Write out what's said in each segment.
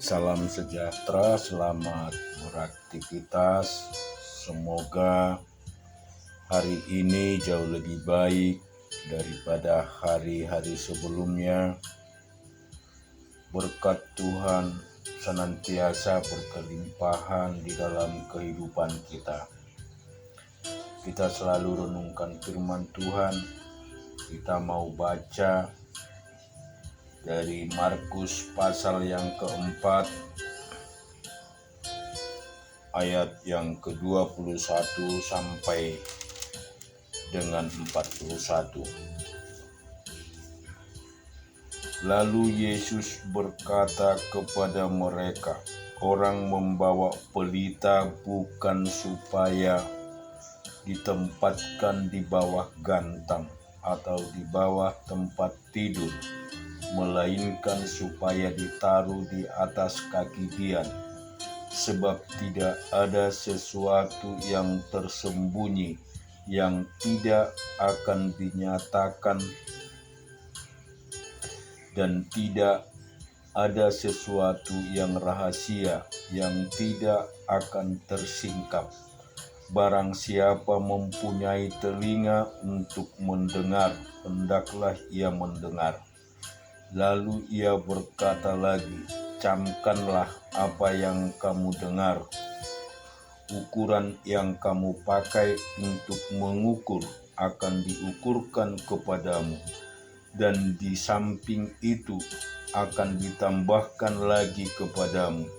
Salam sejahtera, selamat beraktivitas. Semoga hari ini jauh lebih baik daripada hari-hari sebelumnya. Berkat Tuhan senantiasa berkelimpahan di dalam kehidupan kita. Kita selalu renungkan firman Tuhan. Kita mau baca dari Markus pasal yang keempat, ayat yang ke-21 sampai dengan 41. Lalu Yesus berkata kepada mereka, "Orang membawa pelita bukan supaya ditempatkan di bawah gantang atau di bawah tempat tidur, melainkan supaya ditaruh di atas kaki dian. Sebab tidak ada sesuatu yang tersembunyi yang tidak akan dinyatakan, dan tidak ada sesuatu yang rahasia yang tidak akan tersingkap. Barang siapa mempunyai telinga untuk mendengar, hendaklah ia mendengar." Lalu ia berkata lagi, "Camkanlah apa yang kamu dengar. Ukuran yang kamu pakai untuk mengukur akan diukurkan kepadamu, dan di samping itu akan ditambahkan lagi kepadamu.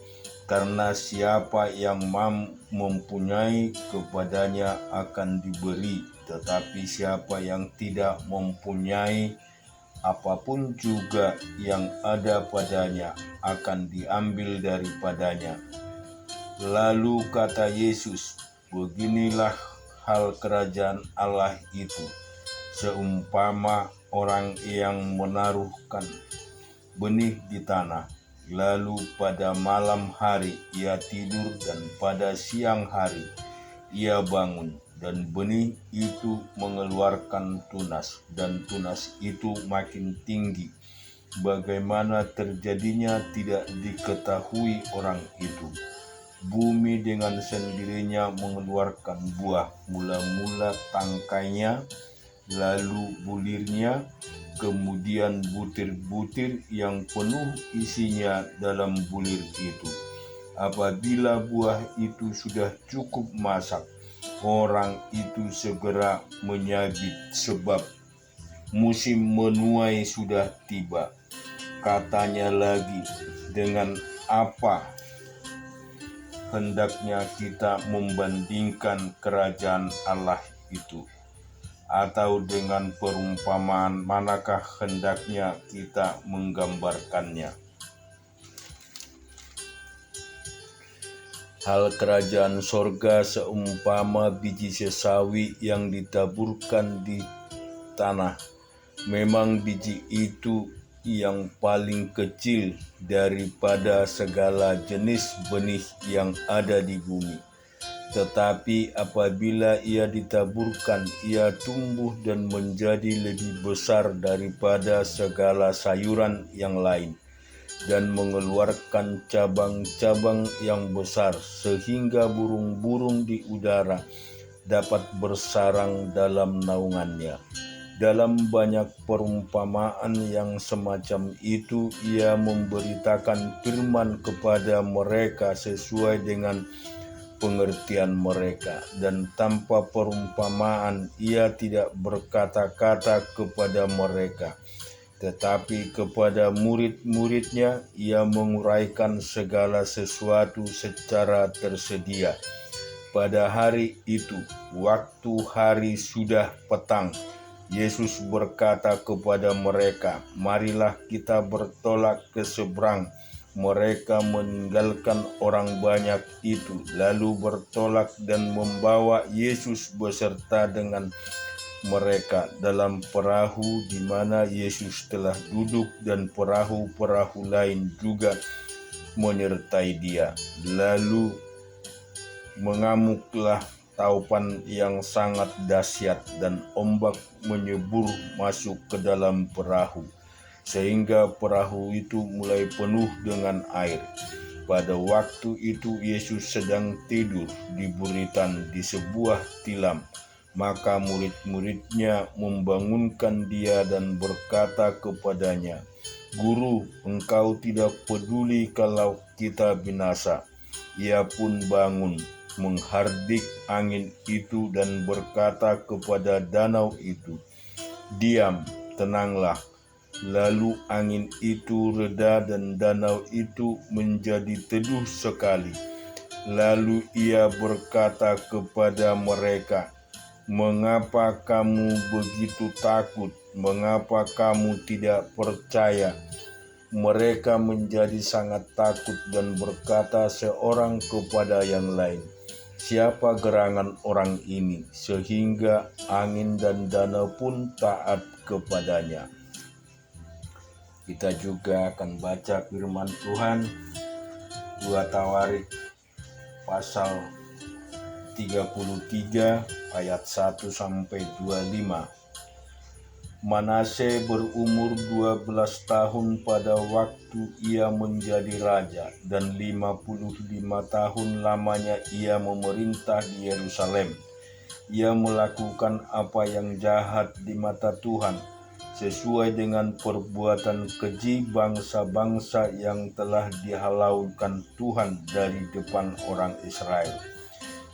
Karena siapa yang mempunyai, kepadanya akan diberi, tetapi siapa yang tidak mempunyai, apapun juga yang ada padanya akan diambil daripadanya." Lalu kata Yesus, "Beginilah hal kerajaan Allah itu, seumpama orang yang menaruhkan benih di tanah. Lalu pada malam hari ia tidur, dan pada siang hari ia bangun, dan benih itu mengeluarkan tunas, dan tunas itu makin tinggi. Bagaimana terjadinya tidak diketahui orang itu. Bumi dengan sendirinya mengeluarkan buah, mula-mula tangkainya, lalu bulirnya, kemudian butir-butir yang penuh isinya dalam bulir itu. Apabila buah itu sudah cukup masak, orang itu segera menyabit, sebab musim menuai sudah tiba." Katanya lagi, "Dengan apa hendaknya kita membandingkan kerajaan Allah itu? Atau dengan perumpamaan manakah hendaknya kita menggambarkannya? Hal kerajaan sorga seumpama biji sesawi yang ditaburkan di tanah. Memang biji itu yang paling kecil daripada segala jenis benih yang ada di bumi. Tetapi apabila ia ditaburkan, ia tumbuh dan menjadi lebih besar daripada segala sayuran yang lain, dan mengeluarkan cabang-cabang yang besar, sehingga burung-burung di udara dapat bersarang dalam naungannya." Dalam banyak perumpamaan yang semacam itu, ia memberitakan firman kepada mereka sesuai dengan pengertian mereka, dan tanpa perumpamaan ia tidak berkata-kata kepada mereka. Tetapi kepada murid-muridnya ia menguraikan segala sesuatu secara tersedia. Pada hari itu, waktu hari sudah petang, Yesus berkata kepada mereka, "Marilah kita bertolak ke seberang." Mereka meninggalkan orang banyak itu, lalu bertolak dan membawa Yesus beserta dengan mereka dalam perahu di mana Yesus telah duduk, dan perahu-perahu lain juga menyertai dia. Lalu mengamuklah taupan yang sangat dahsyat, dan ombak menyebur masuk ke dalam perahu, sehingga perahu itu mulai penuh dengan air. Pada waktu itu Yesus sedang tidur di buritan di sebuah tilam. Maka murid-muridnya membangunkan dia dan berkata kepadanya, "Guru, engkau tidak peduli kalau kita binasa." Ia pun bangun, menghardik angin itu dan berkata kepada danau itu, "Diam, tenanglah." Lalu angin itu reda dan danau itu menjadi teduh sekali. Lalu ia berkata kepada mereka, "Mengapa kamu begitu takut? Mengapa kamu tidak percaya?" Mereka menjadi sangat takut dan berkata seorang kepada yang lain, "Siapa gerangan orang ini sehingga angin dan danau pun taat kepadanya?" Kita juga akan baca firman Tuhan 2 Tawarik pasal 33 ayat 1 sampai 25. Manase berumur 12 tahun pada waktu ia menjadi raja, dan 55 tahun lamanya ia memerintah di Yerusalem. Ia melakukan apa yang jahat di mata Tuhan, sesuai dengan perbuatan keji bangsa-bangsa yang telah dihalaukan Tuhan dari depan orang Israel.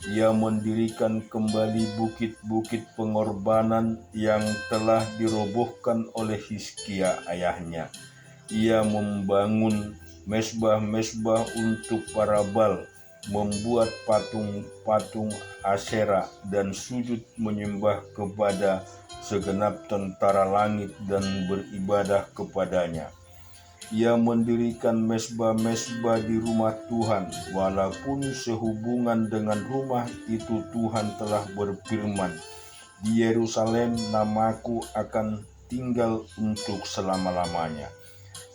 Ia mendirikan kembali bukit-bukit pengorbanan yang telah dirobohkan oleh Hizkia ayahnya. Ia membangun mesbah-mesbah untuk para Baal, membuat patung-patung Asyera, dan sujud menyembah kepada segenap tentara langit dan beribadah kepadanya. Ia mendirikan mesbah-mesbah di rumah Tuhan, walaupun sehubungan dengan rumah itu Tuhan telah berfirman, "Di Yerusalem namaku akan tinggal untuk selama-lamanya."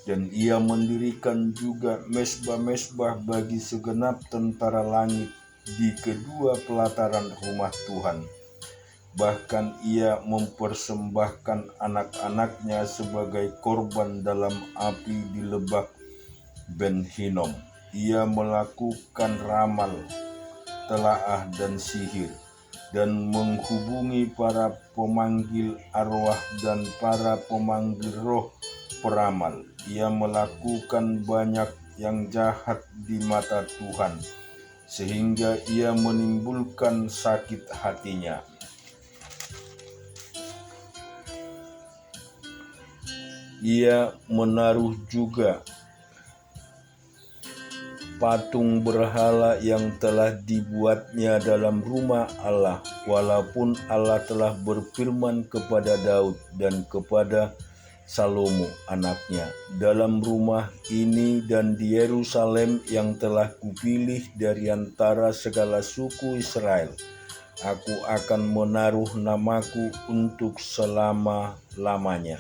Dan ia mendirikan juga mesbah-mesbah bagi segenap tentara langit di kedua pelataran rumah Tuhan. Bahkan ia mempersembahkan anak-anaknya sebagai korban dalam api di lebak Ben Hinnom. Ia melakukan ramal, telaah, dan sihir, dan menghubungi para pemanggil arwah dan para pemanggil roh peramal. Ia melakukan banyak yang jahat di mata Tuhan, sehingga ia menimbulkan sakit hatinya. Ia menaruh juga patung berhala yang telah dibuatnya dalam rumah Allah, walaupun Allah telah berfirman kepada Daud dan kepada Salomo anaknya, "Dalam rumah ini dan di Yerusalem yang telah kupilih dari antara segala suku Israel, aku akan menaruh namaku untuk selama-lamanya.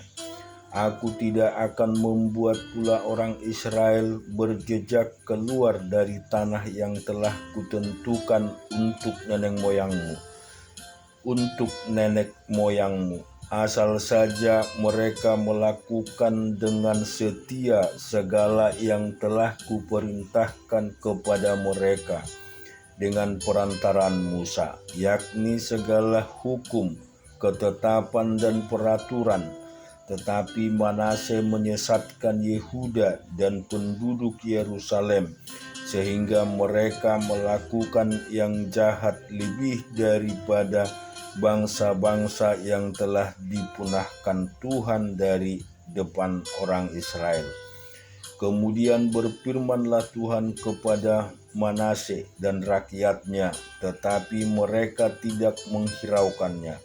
Aku tidak akan membuat pula orang Israel berjejak keluar dari tanah yang telah kutentukan untuk nenek moyangmu, asal saja mereka melakukan dengan setia segala yang telah kuperintahkan kepada mereka dengan perantaraan Musa, yakni segala hukum, ketetapan, dan peraturan." Tetapi Manase menyesatkan Yehuda dan penduduk Yerusalem, sehingga mereka melakukan yang jahat lebih daripada bangsa-bangsa yang telah dipunahkan Tuhan dari depan orang Israel. Kemudian berfirmanlah Tuhan kepada Manase dan rakyatnya, tetapi mereka tidak menghiraukannya.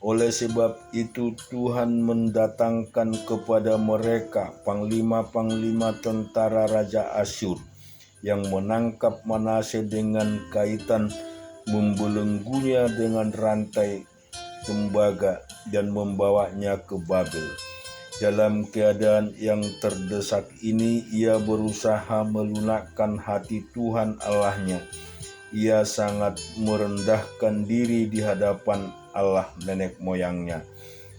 Oleh sebab itu Tuhan mendatangkan kepada mereka panglima-panglima tentara Raja Asyur, yang menangkap Manase dengan kaitan, membelenggunya dengan rantai tembaga, dan membawanya ke Babel. Dalam keadaan yang terdesak ini, ia berusaha melunakkan hati Tuhan Allahnya. Ia sangat merendahkan diri di hadapan Allah nenek moyangnya,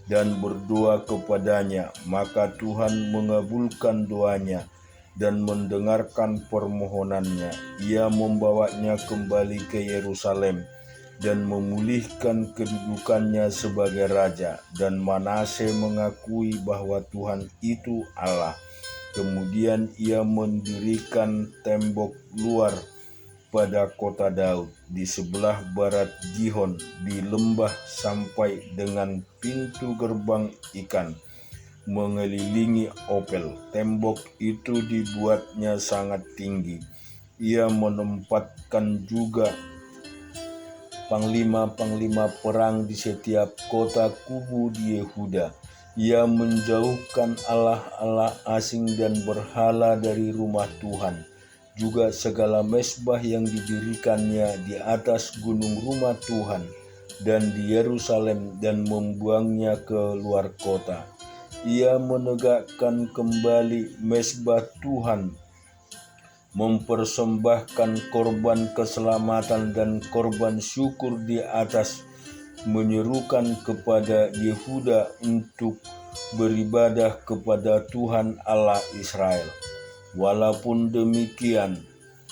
dan berdoa kepadanya, maka Tuhan mengabulkan doanya dan mendengarkan permohonannya. Ia membawanya kembali ke Yerusalem dan memulihkan kedudukannya sebagai raja, dan Manasye mengakui bahwa Tuhan itu Allah. Kemudian ia mendirikan tembok luar pada kota Daud di sebelah barat Gihon di lembah sampai dengan pintu gerbang ikan mengelilingi Opel. Tembok itu dibuatnya sangat tinggi. Ia menempatkan juga panglima-panglima perang di setiap kota kubu di Yehuda. Ia menjauhkan allah-allah asing dan berhala dari rumah Tuhan, juga segala mezbah yang didirikannya di atas gunung rumah Tuhan dan di Yerusalem, dan membuangnya ke luar kota. Ia menegakkan kembali mezbah Tuhan, mempersembahkan korban keselamatan dan korban syukur di atas, menyerukan kepada Yehuda untuk beribadah kepada Tuhan Allah Israel. Walaupun demikian,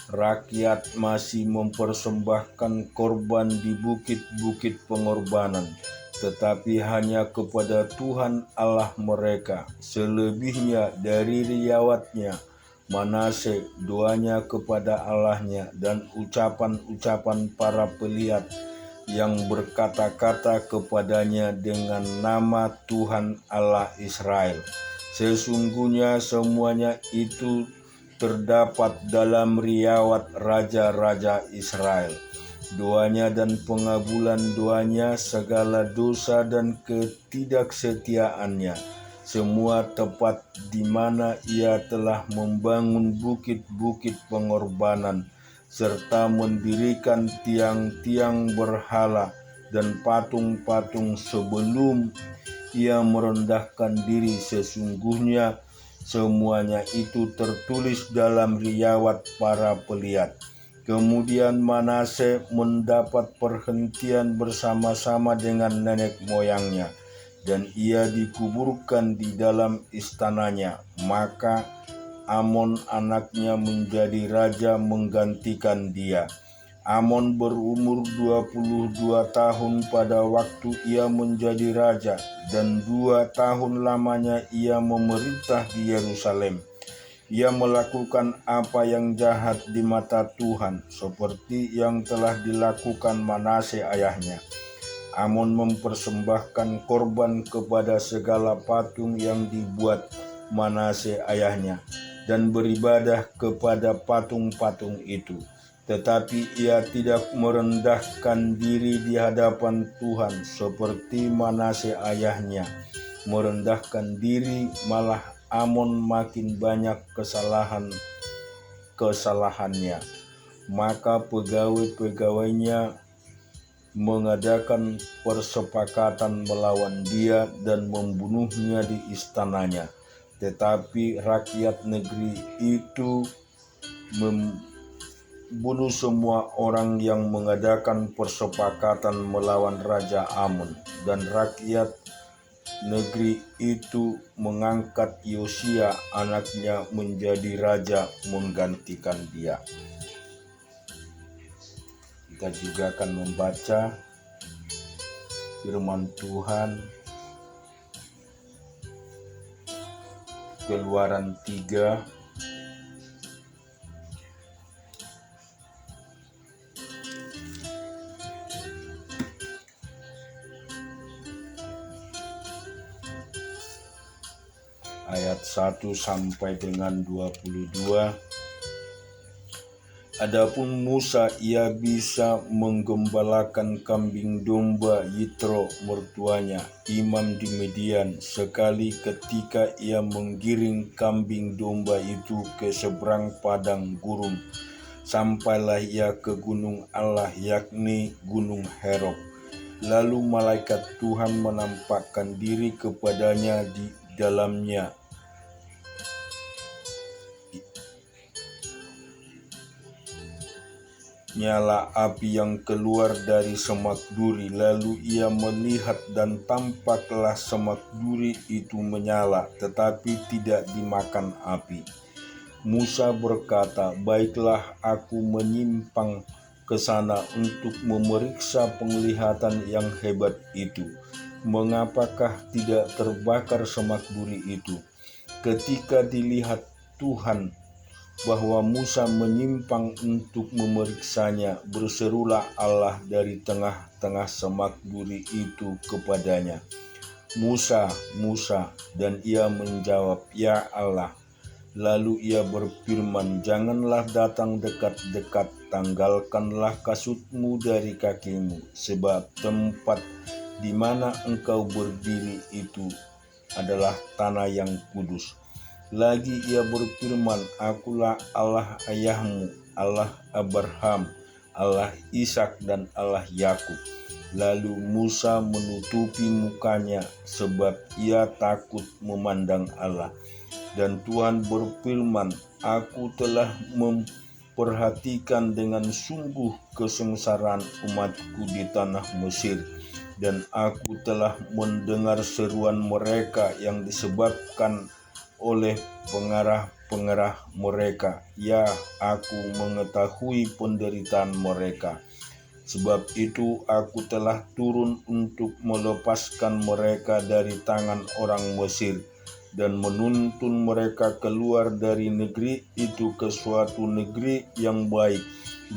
rakyat masih mempersembahkan korban di bukit-bukit pengorbanan, tetapi hanya kepada Tuhan Allah mereka. Selebihnya dari riwayatnya Manasye, doanya kepada Allahnya, dan ucapan-ucapan para pelihat yang berkata-kata kepadanya dengan nama Tuhan Allah Israel. Sesungguhnya semuanya itu terdapat dalam riwayat raja-raja Israel. Doanya dan pengabulan doanya, segala dosa dan ketidaksetiaannya, semua tepat di mana ia telah membangun bukit-bukit pengorbanan, serta mendirikan tiang-tiang berhala dan patung-patung sebelum ia merendahkan diri. Sesungguhnya semuanya itu tertulis dalam riwayat para pelihat. Kemudian Manasye mendapat perhentian bersama-sama dengan nenek moyangnya, dan ia dikuburkan di dalam istananya. Maka Amon anaknya menjadi raja menggantikan dia. Amon berumur 22 tahun pada waktu ia menjadi raja, dan 2 tahun lamanya ia memerintah di Yerusalem. Ia melakukan apa yang jahat di mata Tuhan, seperti yang telah dilakukan Manasye ayahnya. Amon mempersembahkan korban kepada segala patung yang dibuat Manasye ayahnya, dan beribadah kepada patung-patung itu. Tetapi ia tidak merendahkan diri di hadapan Tuhan seperti Manasye ayahnya merendahkan diri, malah Amon makin banyak kesalahannya. Maka pegawai-pegawainya mengadakan persepakatan melawan dia dan membunuhnya di istananya. Tetapi rakyat negeri itu membunuh semua orang yang mengadakan persepakatan melawan Raja Amon, dan rakyat negeri itu mengangkat Yosia anaknya menjadi raja menggantikan dia. Kita juga akan membaca firman Tuhan Keluaran 3 ayat 1 sampai dengan 22. Adapun Musa, ia bisa menggembalakan kambing domba Yitro mertuanya, imam di Midian, sekali ketika ia menggiring kambing domba itu ke seberang padang gurun. Sampailah ia ke gunung Allah, yakni gunung Herok. Lalu malaikat Tuhan menampakkan diri kepadanya di dalamnya. nyala api yang keluar dari semak duri. Lalu ia melihat dan tampaklah semak duri itu menyala, tetapi tidak dimakan api. Musa berkata, "Baiklah, aku menyimpang ke sana untuk memeriksa penglihatan yang hebat itu. Mengapakah tidak terbakar semak duri itu?" Ketika dilihat Tuhan bahwa Musa menyimpang untuk memeriksanya, berserulah Allah dari tengah-tengah semak duri itu kepadanya, "Musa, Musa," dan ia menjawab, "Ya Allah." Lalu ia berfirman, "Janganlah datang dekat-dekat, tanggalkanlah kasutmu dari kakimu, sebab tempat di mana engkau berdiri itu adalah tanah yang kudus." Lagi ia berfirman, "Akulah Allah ayahmu, Allah Abraham, Allah Ishak dan Allah Yakub." Lalu Musa menutupi mukanya sebab ia takut memandang Allah. Dan Tuhan berfirman, "Aku telah memperhatikan dengan sungguh kesengsaraan umatku di tanah Mesir, dan aku telah mendengar seruan mereka yang disebabkan oleh pengarah-pengarah mereka. Ya, aku mengetahui penderitaan mereka. Sebab itu aku telah turun untuk melepaskan mereka dari tangan orang Mesir dan menuntun mereka keluar dari negeri itu ke suatu negeri yang baik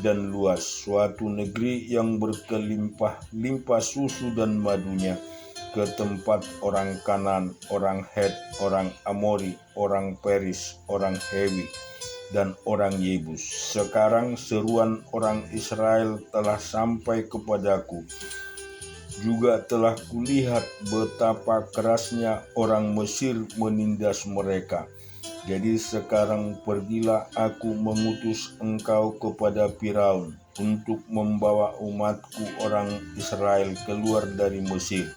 dan luas, suatu negeri yang berkelimpah-limpah susu dan madunya, ke tempat orang Kanan, orang Het, orang Amori, orang Peris, orang Hewi, dan orang Yebus. Sekarang seruan orang Israel telah sampai kepadaku. Juga telah kulihat betapa kerasnya orang Mesir menindas mereka. Jadi sekarang pergilah, aku mengutus engkau kepada Firaun untuk membawa umatku orang Israel keluar dari Mesir."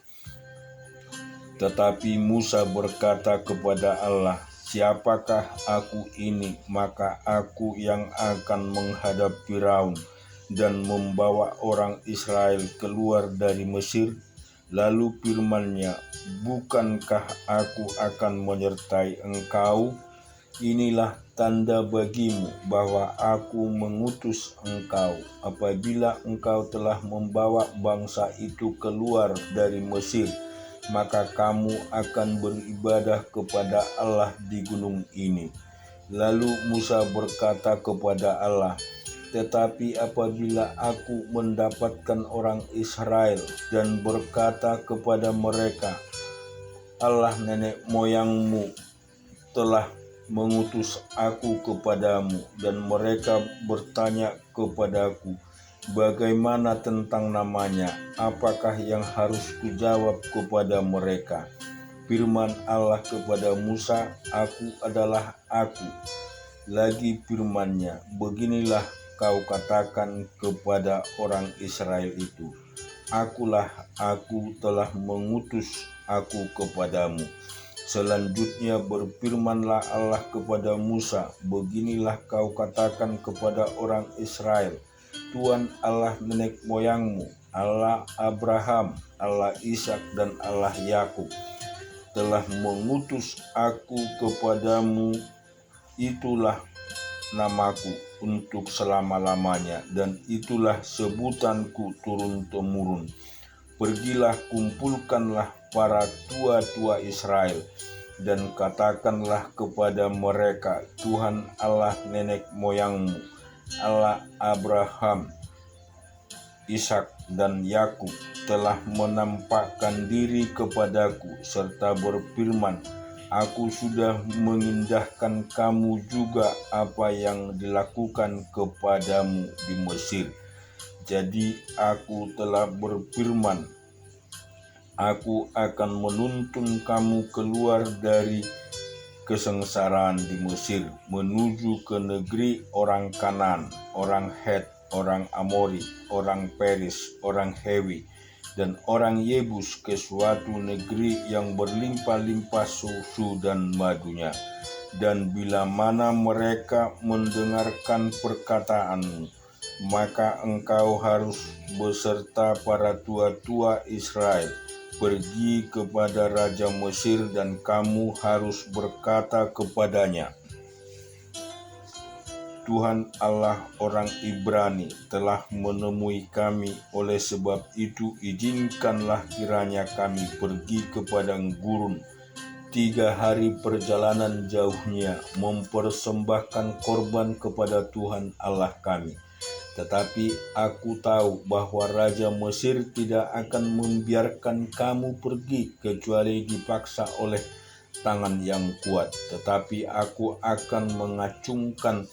Tetapi Musa berkata kepada Allah, "Siapakah aku ini? Maka aku yang akan menghadap Firaun dan membawa orang Israel keluar dari Mesir." Lalu firman-Nya, "Bukankah aku akan menyertai engkau? Inilah tanda bagimu bahwa aku mengutus engkau. Apabila engkau telah membawa bangsa itu keluar dari Mesir, maka kamu akan beribadah kepada Allah di gunung ini." Lalu Musa berkata kepada Allah, "Tetapi apabila aku mendapatkan orang Israel dan berkata kepada mereka, 'Allah nenek moyangmu telah mengutus aku kepadamu,' dan mereka bertanya kepadaku, 'Bagaimana tentang namanya? Apakah yang harus kujawab kepada mereka?' Firman Allah kepada Musa, 'Aku adalah Aku.' Lagi firman-Nya, 'Beginilah kau katakan kepada orang Israel itu, Akulah Aku telah mengutus aku kepadamu.' Selanjutnya berfirmanlah Allah kepada Musa, 'Beginilah kau katakan kepada orang Israel, Tuhan Allah nenek moyangmu, Allah Abraham, Allah Ishak dan Allah Yakub telah mengutus aku kepadamu. Itulah namaku untuk selama-lamanya, dan itulah sebutanku turun-temurun. Pergilah, kumpulkanlah para tua-tua Israel, dan katakanlah kepada mereka, Tuhan Allah nenek moyangmu, Allah Abraham, Ishak dan Yakub telah menampakkan diri kepadaku serta berfirman, Aku sudah mengindahkan kamu juga apa yang dilakukan kepadamu di Mesir. Jadi aku telah berfirman, Aku akan menuntun kamu keluar dari kesengsaraan di Mesir menuju ke negeri orang Kanan, orang Het, orang Amori, orang Peris, orang Hewi, dan orang Yebus, ke suatu negeri yang berlimpah-limpah susu dan madunya. Dan bila mana mereka mendengarkan perkataanmu maka engkau harus beserta para tua-tua Israel pergi kepada Raja Mesir dan kamu harus berkata kepadanya, Tuhan Allah orang Ibrani telah menemui kami, oleh sebab itu izinkanlah kiranya kami pergi ke padang gurun 3 hari perjalanan jauhnya mempersembahkan korban kepada Tuhan Allah kami. Tetapi aku tahu bahwa Raja Mesir tidak akan membiarkan kamu pergi kecuali dipaksa oleh tangan yang kuat. Tetapi aku akan mengacungkan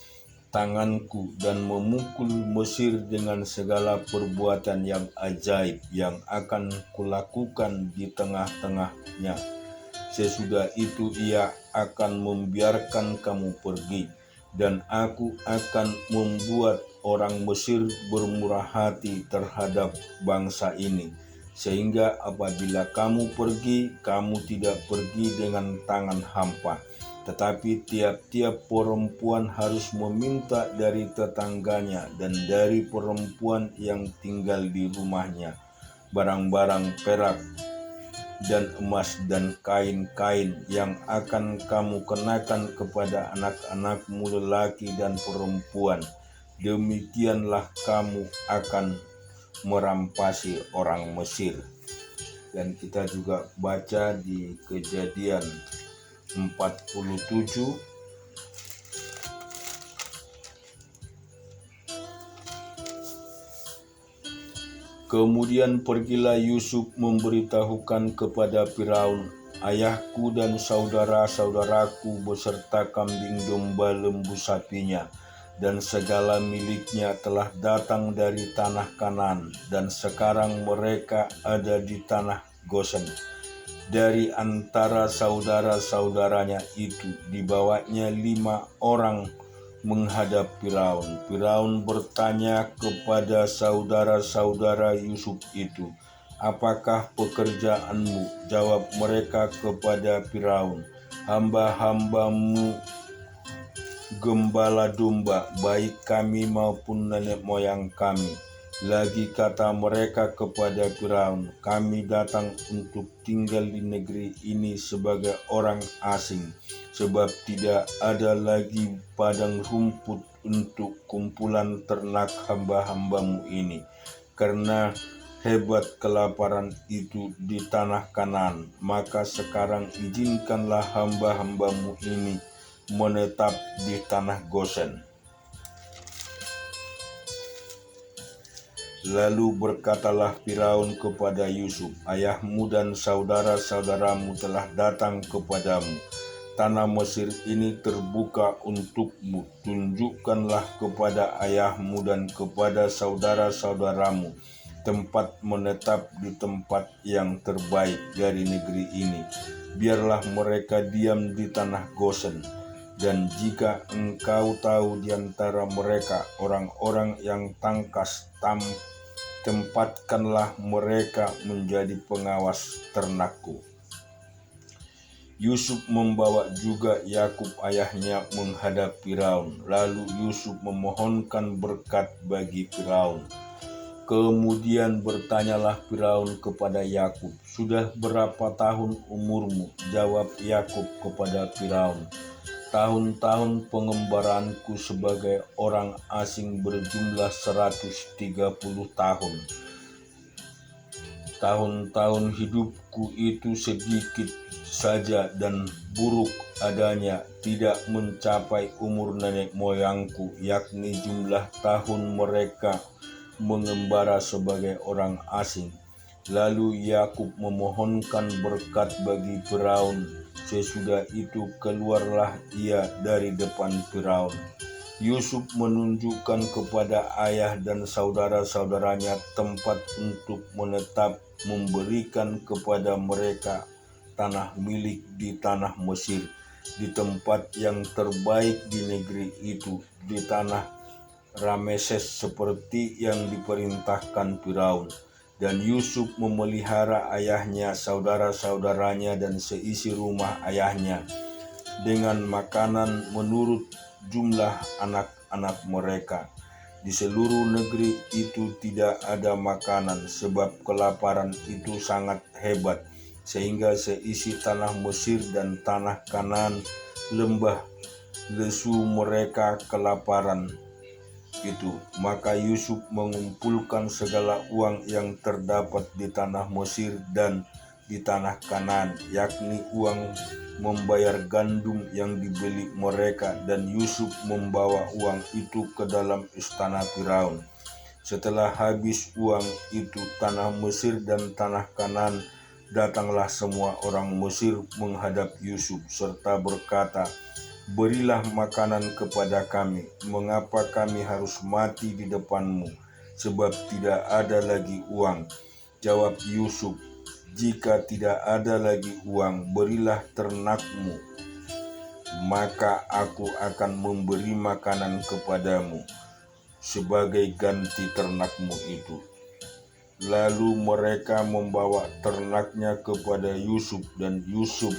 tanganku dan memukul Mesir dengan segala perbuatan yang ajaib yang akan kulakukan di tengah-tengahnya. Sesudah itu ia akan membiarkan kamu pergi, dan aku akan membuat orang Mesir bermurah hati terhadap bangsa ini, sehingga apabila kamu pergi, kamu tidak pergi dengan tangan hampa. Tetapi tiap-tiap perempuan harus meminta dari tetangganya dan dari perempuan yang tinggal di rumahnya barang-barang perak dan emas dan kain-kain yang akan kamu kenakan kepada anak-anakmu lelaki dan perempuan. Demikianlah kamu akan merampasi orang Mesir. Dan kita juga baca di Kejadian 47 Kemudian pergilah Yusuf memberitahukan kepada Firaun, ayahku dan saudara-saudaraku beserta kambing domba lembu sapinya dan segala miliknya telah datang dari tanah Kanaan, dan sekarang mereka ada di tanah Gosen. Dari antara saudara-saudaranya itu dibawanya 5 orang menghadap Firaun. Firaun bertanya kepada saudara-saudara Yusuf itu, apakah pekerjaanmu? Jawab mereka kepada Firaun, hamba-hambamu gembala domba, baik kami maupun nenek moyang kami. Lagi kata mereka kepada Firaun, kami datang untuk tinggal di negeri ini sebagai orang asing, sebab tidak ada lagi padang rumput untuk kumpulan ternak hamba-hambamu ini, karena hebat kelaparan itu di tanah Kanaan. Maka sekarang izinkanlah hamba-hambamu ini menetap di tanah Gosen. Lalu berkatalah Firaun kepada Yusuf, ayahmu dan saudara-saudaramu telah datang kepadamu. Tanah Mesir ini terbuka untukmu. Tunjukkanlah kepada ayahmu dan kepada saudara-saudaramu tempat menetap di tempat yang terbaik dari negeri ini. Biarlah mereka diam di tanah Gosen. Dan jika engkau tahu di antara mereka orang-orang yang tangkas, tempatkanlah mereka menjadi pengawas ternakku. Yusuf membawa juga Yakub ayahnya menghadap Firaun. Lalu Yusuf memohonkan berkat bagi Firaun. Kemudian bertanyalah Firaun kepada Yakub, sudah berapa tahun umurmu? Jawab Yakub kepada Firaun, tahun-tahun pengembaraanku sebagai orang asing berjumlah 130 tahun. Tahun-tahun hidupku itu sedikit saja dan buruk adanya, tidak mencapai umur nenek moyangku, yakni jumlah tahun mereka mengembara sebagai orang asing. Lalu Yakub memohonkan berkat bagi Firaun. Sesudah itu keluarlah ia dari depan Firaun. Yusuf menunjukkan kepada ayah dan saudara-saudaranya tempat untuk menetap, memberikan kepada mereka tanah milik di tanah Mesir, di tempat yang terbaik di negeri itu, di tanah Rameses seperti yang diperintahkan Firaun. Dan Yusuf memelihara ayahnya, saudara-saudaranya, dan seisi rumah ayahnya dengan makanan menurut jumlah anak-anak mereka. Di seluruh negeri itu tidak ada makanan, sebab kelaparan itu sangat hebat, sehingga seisi tanah Mesir dan tanah Kanaan lembah lesu mereka kelaparan itu. Maka Yusuf mengumpulkan segala uang yang terdapat di tanah Mesir dan di tanah Kanaan, yakni uang membayar gandum yang dibeli mereka, dan Yusuf membawa uang itu ke dalam istana Firaun. Setelah habis uang itu tanah Mesir dan tanah Kanaan, datanglah semua orang Mesir menghadap Yusuf serta berkata, "Berilah makanan kepada kami, mengapa kami harus mati di depanmu, sebab tidak ada lagi uang?" Jawab Yusuf, "Jika tidak ada lagi uang, berilah ternakmu, maka aku akan memberi makanan kepadamu sebagai ganti ternakmu itu." Lalu mereka membawa ternaknya kepada Yusuf, dan Yusuf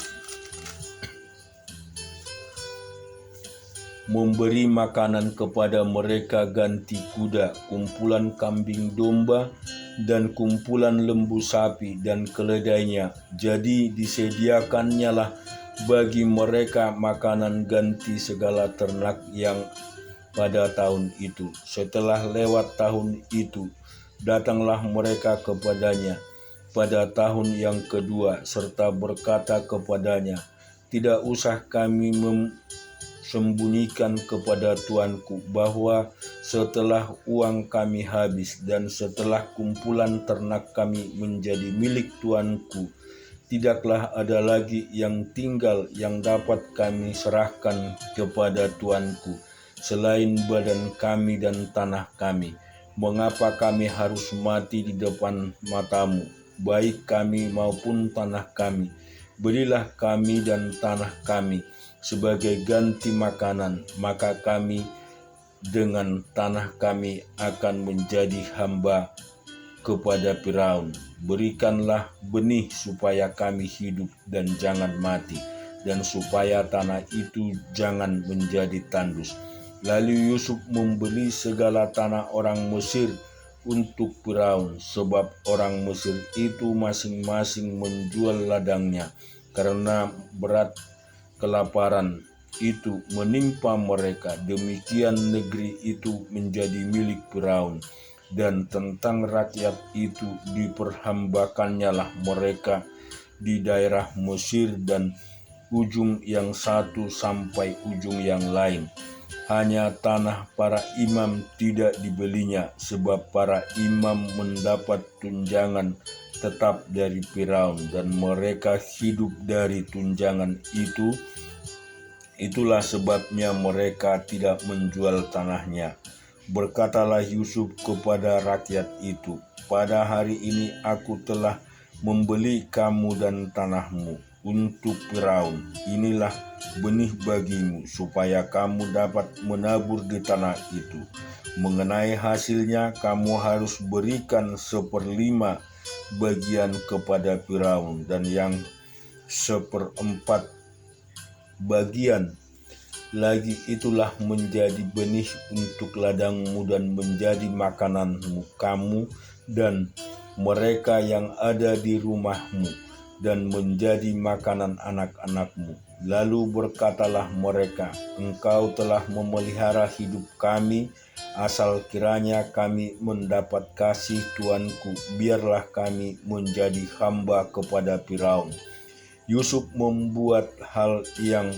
memberi makanan kepada mereka ganti kuda, kumpulan kambing domba, dan kumpulan lembu sapi dan keledainya. Jadi disediakannya lah bagi mereka makanan ganti segala ternak yang pada tahun itu. Setelah lewat tahun itu, datanglah mereka kepadanya pada tahun yang kedua, serta berkata kepadanya, "Tidak usah kami sembunyikan kepada tuanku bahwa setelah uang kami habis dan setelah kumpulan ternak kami menjadi milik tuanku, tidaklah ada lagi yang tinggal yang dapat kami serahkan kepada tuanku selain badan kami dan tanah kami. Mengapa kami harus mati di depan matamu, baik kami maupun tanah kami? Berilah kami dan tanah kami sebagai ganti makanan, maka kami dengan tanah kami akan menjadi hamba kepada Firaun. Berikanlah benih supaya kami hidup dan jangan mati, dan supaya tanah itu jangan menjadi tandus." Lalu Yusuf membeli segala tanah orang Mesir untuk Firaun, sebab orang Mesir itu masing-masing menjual ladangnya, karena berat kelaparan itu menimpa mereka. Demikian negeri itu menjadi milik Firaun, dan tentang rakyat itu diperhambakannya lah mereka di daerah Mesir dan ujung yang satu sampai ujung yang lain. Hanya tanah para imam tidak dibelinya, sebab para imam mendapat tunjangan tetap dari Firaun, dan mereka hidup dari tunjangan itu. Itulah sebabnya mereka tidak menjual tanahnya. Berkatalah Yusuf kepada rakyat itu, "Pada hari ini aku telah membeli kamu dan tanahmu untuk Firaun. Inilah benih bagimu, supaya kamu dapat menabur di tanah itu. Mengenai hasilnya, kamu harus berikan 1/5 bagian kepada Firaun, dan yang 1/4 bagian lagi itulah menjadi benih untuk ladangmu dan menjadi makananmu kamu dan mereka yang ada di rumahmu, dan menjadi makanan anak-anakmu." Lalu berkatalah mereka, "Engkau telah memelihara hidup kami, asal kiranya kami mendapat kasih tuanku, biarlah kami menjadi hamba kepada Firaun." Yusuf membuat hal yang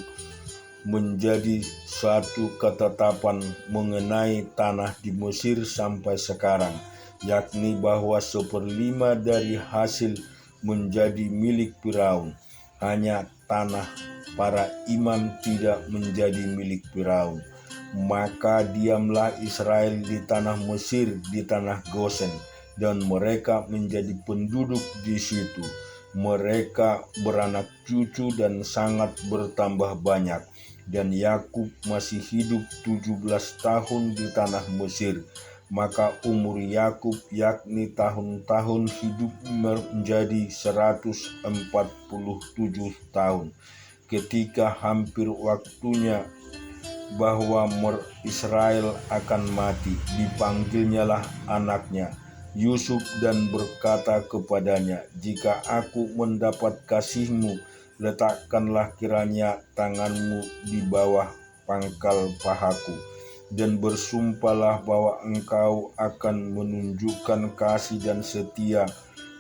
menjadi suatu ketetapan mengenai tanah di Mesir sampai sekarang, yakni bahwa 1/5 dari hasil menjadi milik Firaun. Hanya tanah para imam tidak menjadi milik Firaun. Maka diamlah Israel di tanah Mesir, di tanah Gosen, dan mereka menjadi penduduk di situ. Mereka beranak cucu dan sangat bertambah banyak. Dan Yakub masih hidup 17 tahun di tanah Mesir. Maka umur Yakub, yakni tahun-tahun hidup, menjadi 147 tahun. Ketika hampir waktunya bahwa Israel akan mati. Dipanggilnyalah anaknya Yusuf dan berkata kepadanya, jika aku mendapat kasihmu, letakkanlah kiranya tanganmu di bawah pangkal pahaku, dan bersumpahlah bahwa engkau akan menunjukkan kasih dan setia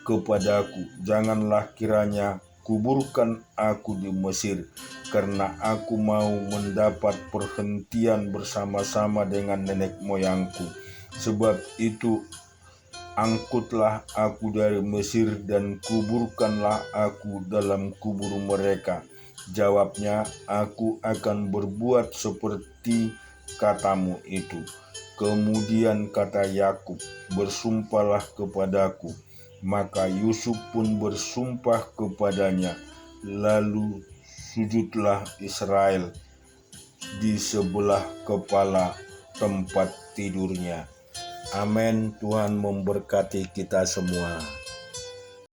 kepadaku. Janganlah kiranya kuburkan aku di Mesir, karena aku mau mendapat perhentian bersama-sama dengan nenek moyangku. Sebab itu angkutlah aku dari Mesir dan kuburkanlah aku dalam kubur mereka. Jawabnya, aku akan berbuat seperti katamu itu. Kemudian kata Yakub, bersumpahlah kepadaku. Maka Yusuf pun bersumpah kepadanya. Lalu sujudlah Israel di sebelah kepala tempat tidurnya. Amin. Tuhan memberkati kita semua.